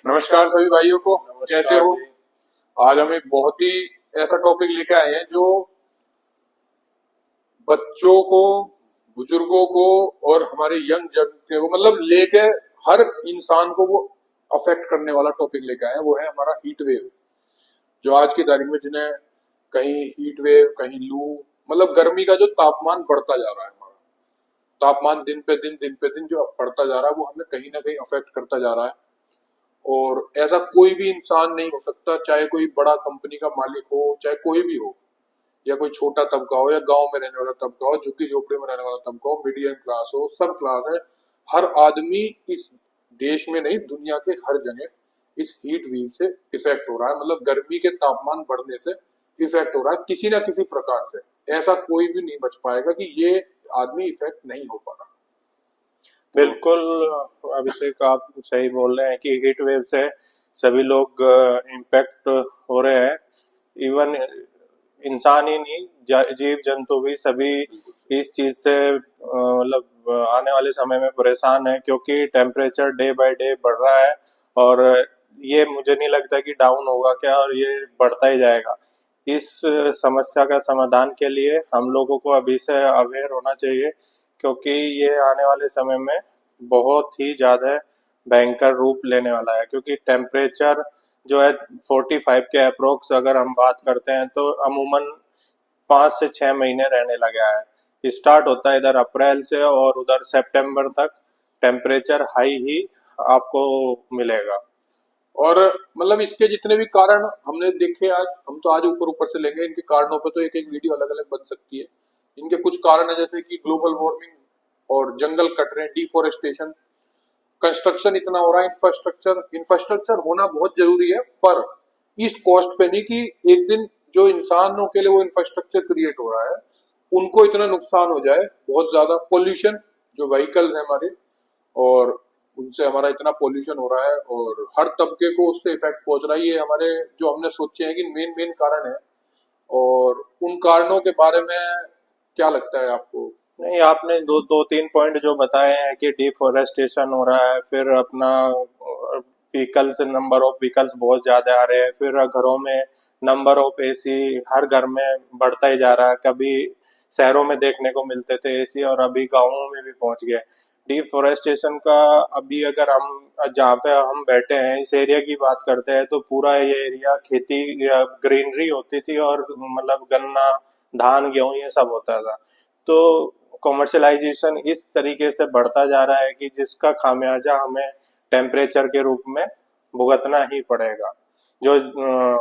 नमस्कार सभी भाइयों को। कैसे नमस्कार हो? जी। आज हम एक बहुत ही ऐसा टॉपिक लेके आए हैं जो बच्चों को, बुजुर्गों को और हमारे यंग जनरेशन को मतलब लेके हर इंसान को वो अफेक्ट करने वाला टॉपिक लेके आए हैं। वो है हमारा हीट वेव। जो आज की तारीख में जिन्हें कहीं हीट वेव, कहीं लू, मतलब गर्मी का जो तापमान बढ़ता जा रहा है, हमारा तापमान दिन पे दिन जो बढ़ता जा रहा है वो हमें कहीं ना कहीं अफेक्ट करता जा रहा है। और ऐसा कोई भी इंसान नहीं हो सकता, चाहे कोई बड़ा कंपनी का मालिक हो, चाहे कोई भी हो, या कोई छोटा तबका हो, या गांव में रहने वाला तबका हो, झुग्गी झोपड़ी में रहने वाला तबका हो, मीडियम क्लास हो, सब क्लास है। हर आदमी इस देश में नहीं, दुनिया के हर जगह इस हीट वेव से इफेक्ट हो रहा है। मतलब गर्मी के तापमान बढ़ने से इफेक्ट हो रहा है किसी ना किसी प्रकार से। ऐसा कोई भी नहीं बच पाएगा कि ये आदमी इफेक्ट नहीं हो पा रहा। तो बिल्कुल। अभिषेक, आप सही बोल रहे हैं कि हीट वेव से सभी लोग इम्पैक्ट हो रहे हैं। इवन इंसान ही नहीं, जीव जंतु भी सभी बिल्कुल इस चीज से मतलब आने वाले समय में परेशान है, क्योंकि टेम्परेचर डे बाय डे बढ़ रहा है। और ये मुझे नहीं लगता कि डाउन होगा क्या, और ये बढ़ता ही जाएगा। इस समस्या का समाधान के लिए हम लोगों को अभी से अवेयर होना चाहिए, क्योंकि ये आने वाले समय में बहुत ही ज़्यादा भयंकर रूप लेने वाला है। क्योंकि टेम्परेचर जो है 45 के अप्रोक्स अगर हम बात करते हैं, तो अमूमन 5 से 6 महीने रहने लगा है। स्टार्ट होता है इधर अप्रैल से, और उधर सितंबर तक टेम्परेचर हाई ही आपको मिलेगा। और मतलब इसके जितने भी कारण हमने देखे, आज हम तो आज ऊपर ऊपर से लेंगे, इनके कारणों पे तो एक एक वीडियो अलग अलग बन सकती है। इनके कुछ कारण है जैसे कि ग्लोबल वार्मिंग, और जंगल कट रहे हैं, डिफोरेस्टेशन, कंस्ट्रक्शन इतना हो रहा है, इंफ्रास्ट्रक्चर इंफ्रास्ट्रक्चर होना बहुत जरूरी है, पर इस कॉस्ट पे नहीं कि एक दिन जो इंसानों के लिए वो इंफ्रास्ट्रक्चर क्रिएट हो रहा है उनको इतना नुकसान हो जाए। बहुत ज्यादा पोल्यूशन, जो व्हीकल है हमारे, और उनसे हमारा इतना पोल्यूशन हो रहा है और हर तबके को उससे इफेक्ट पहुंच रहा है। ये हमारे जो हमने सोचे हैं कि मेन मेन कारण है। और उन कारणों के बारे में क्या लगता है आपको? नहीं, आपने दो दो तीन पॉइंट जो बताए हैं कि डिफोरेस्टेशन हो रहा है, फिर अपना व्हीकल्स, नंबर ऑफ व्हीकल्स बहुत ज्यादा आ रहे हैं, फिर घरों में नंबर ऑफ एसी हर घर में बढ़ता ही जा रहा है। कभी शहरों में देखने को मिलते थे एसी, और अभी गाँवों में भी पहुंच गए। डिफोरेस्टेशन का अभी अगर हम जहाँ पे हम बैठे हैं इस एरिया की बात करते हैं, तो पूरा ये एरिया खेती या ग्रीनरी होती थी, और मतलब गन्ना, धान, गेहूं ये सब होता था। तो कॉमर्शलाइजेशन इस तरीके से बढ़ता जा रहा है कि जिसका खामियाजा हमें टेम्परेचर के रूप में भुगतना ही पड़ेगा। जो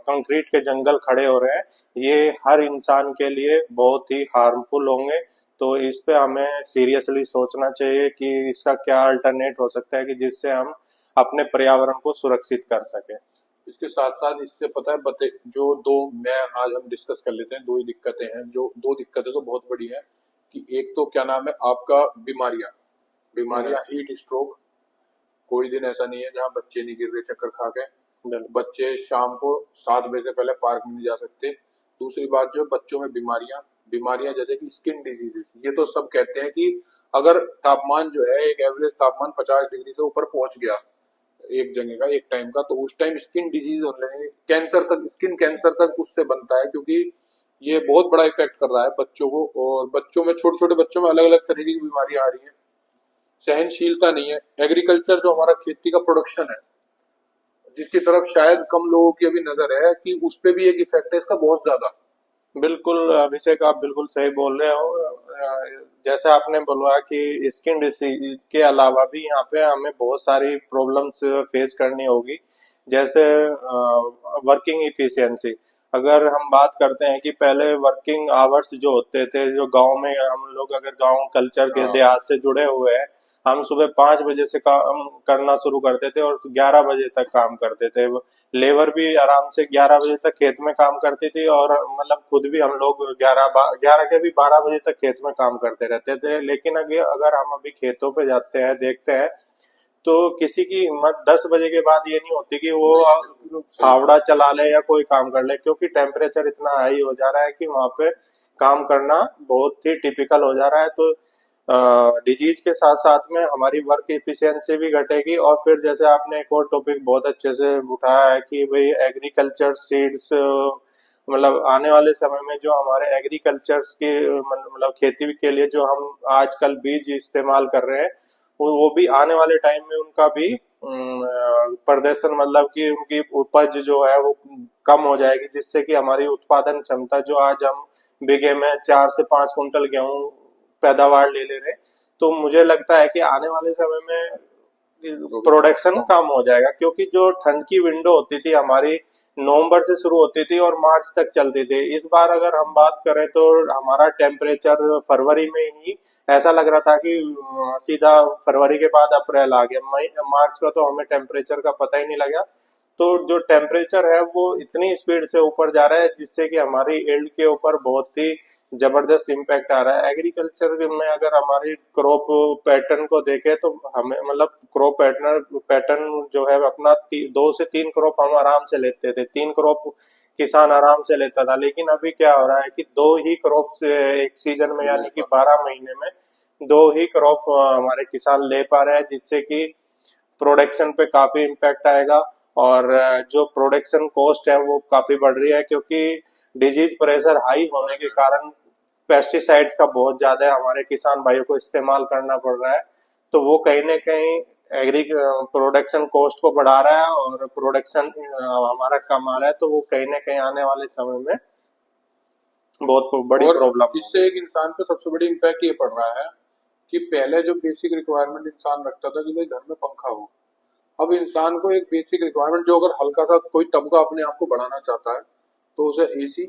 कंक्रीट के जंगल खड़े हो रहे हैं, ये हर इंसान के लिए बहुत ही हार्मफुल होंगे। तो इस पे हमें सीरियसली सोचना चाहिए कि इसका क्या अल्टरनेट हो सकता है, कि जिससे हम अपने पर्यावरण को सुरक्षित कर सकें। इसके साथ साथ इससे पता है बते जो दो, मैं आज हम डिस्कस कर लेते हैं, दो ही दिक्कतें हैं। जो दो दिक्कतें तो बहुत बड़ी है कि एक तो क्या नाम है आपका, बीमारियां। बीमारियां, हीट स्ट्रोक। कोई दिन ऐसा नहीं है जहां बच्चे नहीं गिर रहे चक्कर खा के। बिल्कुल। बच्चे शाम को 7 बजे से पहले पार्क में नहीं जा सकते। दूसरी बात, जो बच्चों में बीमारियां, बीमारियां जैसे कि स्किन डिजीजेस, ये तो सब कहते हैं कि अगर तापमान जो है, एक एवरेज तापमान 50 डिग्री से ऊपर पहुंच गया एक जगह का, एक टाइम का, तो उस टाइम स्किन डिजीज होने लगेंगे, कैंसर तक, स्किन कैंसर तक उससे बनता है। क्योंकि ये बहुत बड़ा इफेक्ट कर रहा है बच्चों को, और बच्चों में, छोटे छोटे बच्चों में अलग अलग तरह की बीमारियां आ रही हैं। सहनशीलता नहीं है। एग्रीकल्चर जो हमारा खेती का प्रोडक्शन है, जिसकी तरफ शायद कम लोगों की अभी नजर है, कि उस पे भी एक इफेक्ट है इसका बहुत ज्यादा। बिल्कुल अभिषेक, आप बिल्कुल सही बोल रहे हो। जैसे आपने बोला कि स्किन डिसीज के अलावा भी यहाँ पे हमें बहुत सारी प्रॉब्लम्स फेस करनी होगी। जैसे वर्किंग इफिशियंसी, अगर हम बात करते हैं कि पहले वर्किंग आवर्स जो होते थे, जो गांव में हम लोग अगर गांव कल्चर के हाँ, देहात से जुड़े हुए हैं, हम सुबह 5 बजे से काम करना शुरू करते थे और 11 बजे तक काम करते थे। लेबर भी आराम से 11 बजे तक खेत में काम करती थी, और मतलब खुद भी हम लोग 11 के भी 12 बजे तक खेत में काम करते रहते थे। लेकिन अगर अगर हम अभी खेतों पे जाते हैं, देखते हैं, तो किसी की हिम्मत 10 बजे के बाद ये नहीं होती कि नहीं, बिल्कुल वो सही बात। फावड़ा चला ले या कोई काम कर ले, क्योंकि टेम्परेचर इतना हाई हो जा रहा है कि वहां पे काम करना बहुत ही टिपिकल हो जा रहा है। तो डिजीज के साथ साथ में हमारी वर्क एफिशिएंसी भी घटेगी। और फिर जैसे आपने एक और टॉपिक बहुत अच्छे से उठाया है कि भाई एग्रीकल्चर सीड्स, मतलब आने वाले समय में जो हमारे एग्रीकल्चर्स की मतलब खेती के लिए जो हम आजकल बीज इस्तेमाल कर रहे हैं, वो भी आने वाले टाइम में उनका भी प्रदर्शन, मतलब कि उनकी उपज जो है वो कम हो जाएगी, जिससे कि हमारी उत्पादन क्षमता, जो आज हम बीघे में 4 से 5 कुंटल गेहूं पैदावार ले रहे हैं, तो मुझे लगता है कि आने वाले समय में जो भी प्रोडक्शन कम हो जाएगा। क्योंकि जो ठंड की विंडो होती थी हमारी, नवंबर से शुरू होती थी और मार्च तक चलती थी। इस बार अगर हम बात करें तो हमारा टेम्परेचर फरवरी में ही ऐसा लग रहा था कि सीधा फरवरी के बाद अप्रैल आ गया। मई मार्च का तो हमें टेम्परेचर का पता ही नहीं लगा। तो जो टेम्परेचर है वो इतनी स्पीड से ऊपर जा रहा है, जिससे कि हमारी यील्ड के ऊपर बहुत ही जबरदस्त इम्पैक्ट आ रहा है। एग्रीकल्चर में अगर हमारी क्रॉप पैटर्न को देखें तो हमें, मतलब क्रॉप पैटर्न जो है अपना 2 से 3 क्रॉप हम आराम से लेते थे, 3 क्रॉप किसान आराम से लेता था। लेकिन अभी क्या हो रहा है कि 2 ही क्रॉप एक सीजन में, यानी कि 12 महीने में 2 ही क्रॉप हमारे किसान ले पा रहे हैं, जिससे कि प्रोडक्शन पे काफी इम्पैक्ट आएगा। और जो प्रोडक्शन कॉस्ट है वो काफी बढ़ रही है, क्योंकि डिजीज प्रेशर हाई होने के कारण पेस्टिसाइड्स का बहुत ज्यादा हमारे किसान भाइयों को इस्तेमाल करना पड़ रहा है। तो वो कहीं ना कहीं एग्री प्रोडक्शन कॉस्ट को बढ़ा रहा है और प्रोडक्शन हमारा कम आ रहा है। तो वो कहीं ना कहीं आने वाले समय में बहुत बड़ी और प्रॉब्लम इससे होगी। एक इंसान पे सबसे बड़ी इम्पैक्ट ये पड़ रहा है कि पहले जो बेसिक रिक्वायरमेंट इंसान रखता था कि भाई घर में पंखा हो, अब इंसान को एक बेसिक रिक्वायरमेंट, जो अगर हल्का सा कोई तबका अपने आप को बढ़ाना चाहता है तो उसे एसी,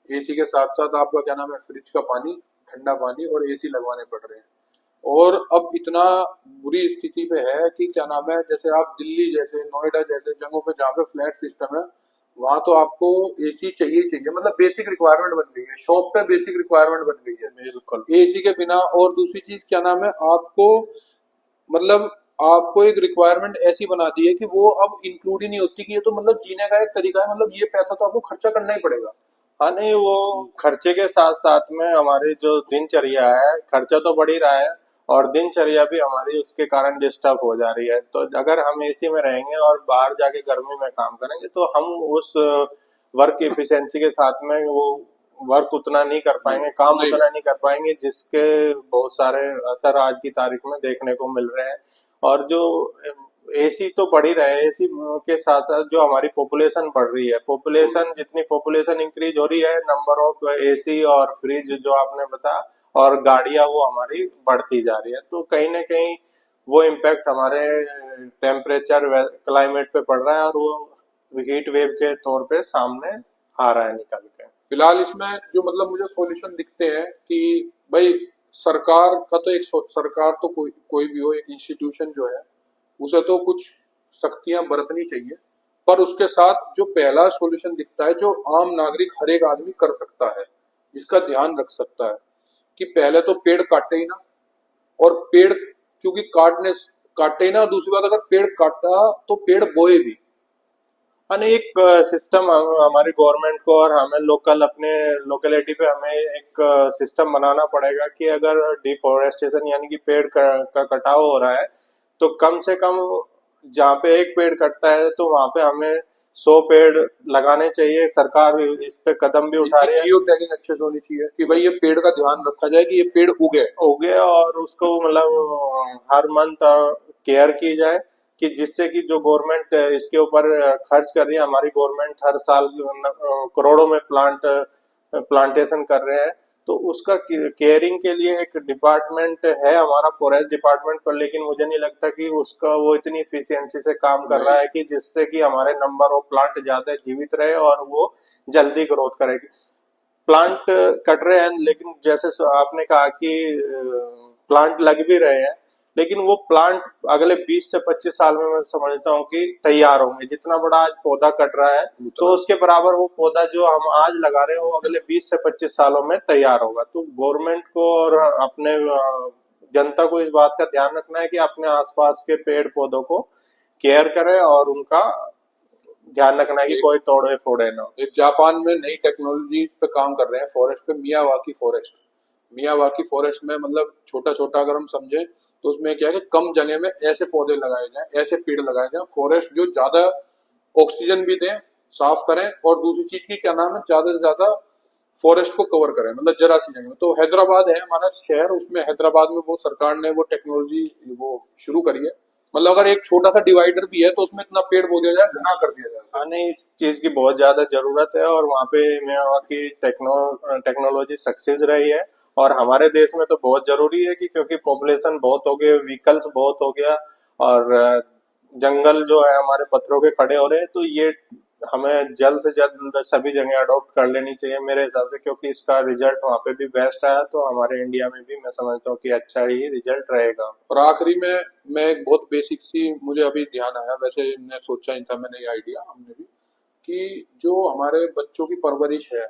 एसी के साथ साथ आपका क्या नाम है फ्रिज का पानी, ठंडा पानी और एसी लगवाने पड़ रहे हैं। और अब इतना बुरी स्थिति पे है कि क्या नाम है, जैसे आप दिल्ली जैसे नोएडा जैसे जगहों पे जहाँ पे फ्लैट सिस्टम है, वहां तो आपको एसी चाहिए ही चाहिए, मतलब बेसिक रिक्वायरमेंट बन गई है, शॉप पे बेसिक रिक्वायरमेंट बन गई बिल्कुल। है एसी के बिना। और दूसरी चीज क्या नाम है, आपको मतलब आपको एक रिक्वायरमेंट ऐसी बना दी है कि वो अब इंक्लूड ही नहीं होती, कि ये तो मतलब जीने का एक तरीका है, मतलब ये पैसा तो आपको खर्चा करना ही पड़ेगा। हाँ, नहीं, वो खर्चे के साथ साथ में हमारी जो दिनचर्या है, खर्चा तो बढ़ ही रहा है और दिनचर्या भी हमारी उसके कारण डिस्टर्ब हो जा रही है। तो अगर हम एसी में रहेंगे और बाहर जाके गर्मी में काम करेंगे, तो हम उस वर्क एफिशिएंसी के साथ में वो वर्क उतना नहीं कर नहीं, पाएंगे, काम नहीं, उतना नहीं कर पाएंगे, जिसके बहुत सारे असर आज की तारीख में देखने को मिल रहे हैं। और जो एसी तो बढ़ ही रहा है, एसी के साथ साथ जो हमारी पॉपुलेशन बढ़ रही है, पॉपुलेशन जितनी पॉपुलेशन इंक्रीज हो रही है, नंबर ऑफ एसी और फ्रिज जो आपने बताया और गाड़ियां वो हमारी बढ़ती जा रही है। तो कहीं ना कहीं वो इम्पैक्ट हमारे टेम्परेचर क्लाइमेट पे पड़ रहा है और वो हीट वेव के तौर पे सामने आ रहा है निकल के। फिलहाल इसमें जो मतलब मुझे सॉल्यूशन दिखते हैं कि भाई सरकार का तो एक सरकार तो कोई कोई भी हो, एक इंस्टीट्यूशन जो है उसे तो कुछ सख्तियां बरतनी चाहिए, पर उसके साथ जो पहला सॉल्यूशन दिखता है जो आम नागरिक हर एक आदमी कर सकता है, जिसका ध्यान रख सकता है, कि पहले तो पेड़ काटे ही ना। और पेड़ क्योंकि काटे ही ना, दूसरी बात अगर पेड़ काटा तो पेड़ बोए भी। हाँ, एक सिस्टम हमारी गवर्नमेंट को और हमें लोकल अपने लोकेलिटी पे हमें एक सिस्टम बनाना पड़ेगा कि अगर डिफोरेस्टेशन यानी कि पेड़ का कटाव हो रहा है, तो कम से कम जहाँ पे एक पेड़ कटता है तो वहां पे हमें 100 पेड़ लगाने चाहिए। सरकार इस पे कदम भी उठा इनकी रही है, जियो टैगिंग अच्छे से होनी चाहिए कि भाई ये पेड़ का ध्यान रखा जाए कि ये पेड़ उगे। उगे और उसको मतलब हर मंथ केयर की जाए, कि जिससे कि जो गवर्नमेंट इसके ऊपर खर्च कर रही है, हमारी गवर्नमेंट हर साल करोड़ों में प्लांटेशन कर रहे हैं, तो उसका केयरिंग के लिए एक डिपार्टमेंट है हमारा फॉरेस्ट डिपार्टमेंट पर। लेकिन मुझे नहीं लगता कि उसका वो इतनी इफिशियंसी से काम कर रहा नहीं, है कि जिससे कि हमारे नंबर ऑफ प्लांट ज्यादा जीवित रहे और वो जल्दी ग्रोथ करेगी। प्लांट कट रहे हैं, लेकिन जैसे आपने कहा कि प्लांट लग भी रहे हैं, लेकिन वो प्लांट अगले 20 से 25 साल में मैं समझता हूँ कि तैयार होंगे। जितना बड़ा आज पौधा कट रहा है, तो उतना उसके बराबर वो पौधा जो हम आज लगा रहे हैं वो अगले 20 से 25 सालों में तैयार होगा। तो गवर्नमेंट को और अपने जनता को इस बात का ध्यान रखना है कि अपने आसपास के पेड़ पौधों को केयर करें और उनका ध्यान रखना है कि एक कोई तोड़े फोड़े ना। एक जापान में नई टेक्नोलॉजी पे काम कर रहे हैं फॉरेस्ट पे, मियावाकी फॉरेस्ट। मियावाकी फॉरेस्ट में मतलब छोटा छोटा अगर हम समझे तो उसमें क्या है कि कम जगह में ऐसे पौधे लगाए जाएं, ऐसे पेड़ लगाए जाएं, फॉरेस्ट जो ज्यादा ऑक्सीजन भी दें, साफ करें, और दूसरी चीज की क्या नाम है, ज्यादा से ज्यादा फॉरेस्ट को कवर करें, मतलब जरा सी जगह में। तो हैदराबाद है हमारा शहर, उसमें हैदराबाद में वो सरकार ने वो टेक्नोलॉजी वो शुरू करी है। मतलब अगर एक छोटा सा डिवाइडर भी है तो उसमें इतना पेड़ बो दिया जाए, घना कर दिया जाए उसे। हाँ नहीं, इस चीज की बहुत ज्यादा जरूरत है और वहाँ पे मियावाकी टेक्नोलॉजी सक्सेस रही है। और हमारे देश में तो बहुत जरूरी है कि क्योंकि पॉपुलेशन बहुत हो गए, व्हीकल्स बहुत हो गया और जंगल जो है हमारे पत्थरों के खड़े हो रहे हैं, तो ये हमें जल्द से जल्द सभी जगह अडॉप्ट कर लेनी चाहिए मेरे हिसाब से, क्योंकि इसका रिजल्ट वहाँ पे भी बेस्ट आया तो हमारे इंडिया में भी मैं समझता हूँ कि अच्छा ही रिजल्ट रहेगा। और आखिरी में मैं एक बहुत बेसिक सी, मुझे अभी ध्यान आया, वैसे मैं सोचा ही था मैंने, ये आइडिया हमने भी, कि जो हमारे बच्चों की परवरिश है,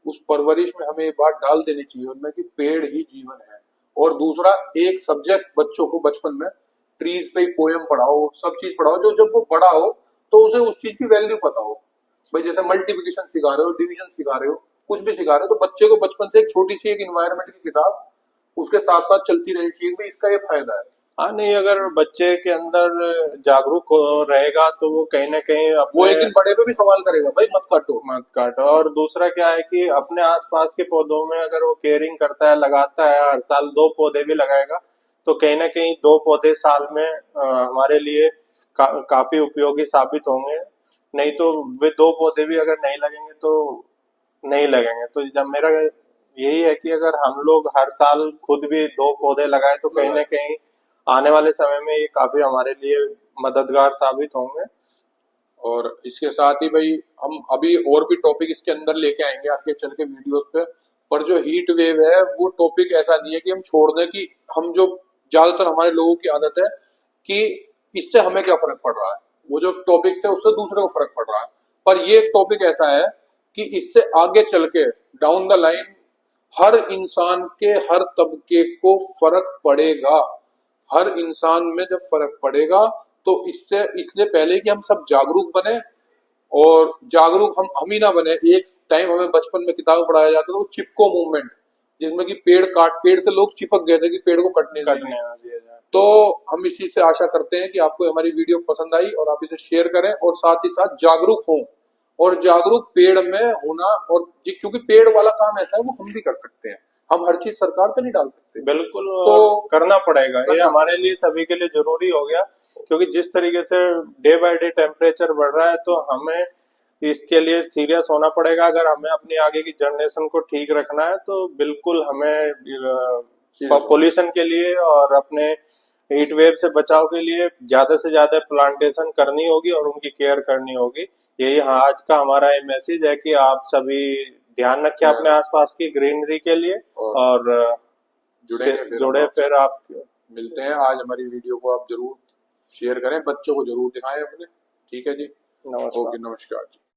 उस परवरिश में हमें ये बात डाल देनी चाहिए उनमें कि पेड़ ही जीवन है। और दूसरा, एक सब्जेक्ट बच्चों को बचपन में ट्रीज पे ही पोयम पढ़ाओ, सब चीज पढ़ाओ, जो जब वो बड़ा हो तो उसे उस चीज की वैल्यू पता हो। भाई जैसे मल्टीप्लिकेशन सिखा रहे हो, डिवीजन सिखा रहे हो, कुछ भी सिखा रहे हो, तो बच्चे को बचपन से एक छोटी सी एक इन्वायरमेंट की किताब उसके साथ साथ चलती रहनी चाहिए कि इसका ये फायदा है। हाँ नहीं, अगर बच्चे के अंदर जागरूक रहेगा तो वो कहीं ना कहीं वो अपने एक दिन बड़े पे भी सवाल करेगा, भाई मत काटो। मत काटो। और दूसरा क्या है कि अपने आसपास के पौधों में अगर वो केयरिंग करता है, लगाता है, हर साल 2 पौधे भी लगाएगा तो कहीं ना कहीं 2 पौधे साल में हमारे लिए काफी उपयोगी साबित होंगे। नहीं तो वे 2 पौधे भी अगर नहीं लगेंगे तो नहीं लगेंगे। तो जब मेरा यही है कि अगर हम लोग हर साल खुद भी 2 पौधे लगाए तो कहीं ना कहीं आने वाले समय में ये काफी हमारे लिए मददगार साबित होंगे। और इसके साथ ही भाई हम अभी और भी टॉपिक इसके अंदर लेके आएंगे आगे चल के वीडियोस पे। पर जो हीट वेव है वो टॉपिक ऐसा नहीं है कि हम छोड़ दें, कि हम जो ज्यादातर हमारे लोगों की आदत है कि इससे हमें क्या फर्क पड़ रहा है, वो जो टॉपिक से उससे दूसरे को फर्क पड़ रहा है। पर ये टॉपिक ऐसा है कि इससे आगे चल के डाउन द लाइन हर इंसान के हर तबके को फर्क पड़ेगा। हर इंसान में जब फर्क पड़ेगा तो इससे इसलिए पहले कि हम सब जागरूक बने, और जागरूक हम ही ना बने। एक टाइम हमें बचपन में किताब पढ़ाया जाता था वो चिपको मूवमेंट, जिसमें कि पेड़ से लोग चिपक गए थे कि पेड़ को कटने नहीं देंगे। करने ना दिया जाए। तो हम इसी से आशा करते हैं कि आपको हमारी वीडियो पसंद आई और आप इसे शेयर करें और साथ ही साथ जागरूक हों। और जागरूक पेड़ में होना, और क्योंकि पेड़ वाला काम ऐसा है वो हम भी कर सकते हैं, हम हर चीज सरकार पे नहीं डाल सकते। बिल्कुल, तो और करना पड़ेगा, ये हमारे लिए सभी के लिए जरूरी हो गया। क्योंकि जिस तरीके से डे बाय डे टेम्परेचर बढ़ रहा है तो हमें इसके लिए सीरियस होना पड़ेगा। अगर हमें अपनी आगे की जनरेशन को ठीक रखना है तो बिल्कुल हमें पोल्यूशन के लिए और अपने हीट वेव से बचाव के लिए ज्यादा से ज्यादा प्लांटेशन करनी होगी और उनकी केयर करनी होगी। यही हाँ आज का हमारा ये मैसेज है कि आप सभी ध्यान रखें अपने आसपास की ग्रीनरी के लिए और जुड़े फिर आप। मिलते हैं। आज हमारी वीडियो को आप जरूर शेयर करें, बच्चों को जरूर दिखाएं अपने। ठीक है जी, नमस्कार। ओके, नमस्कार जी।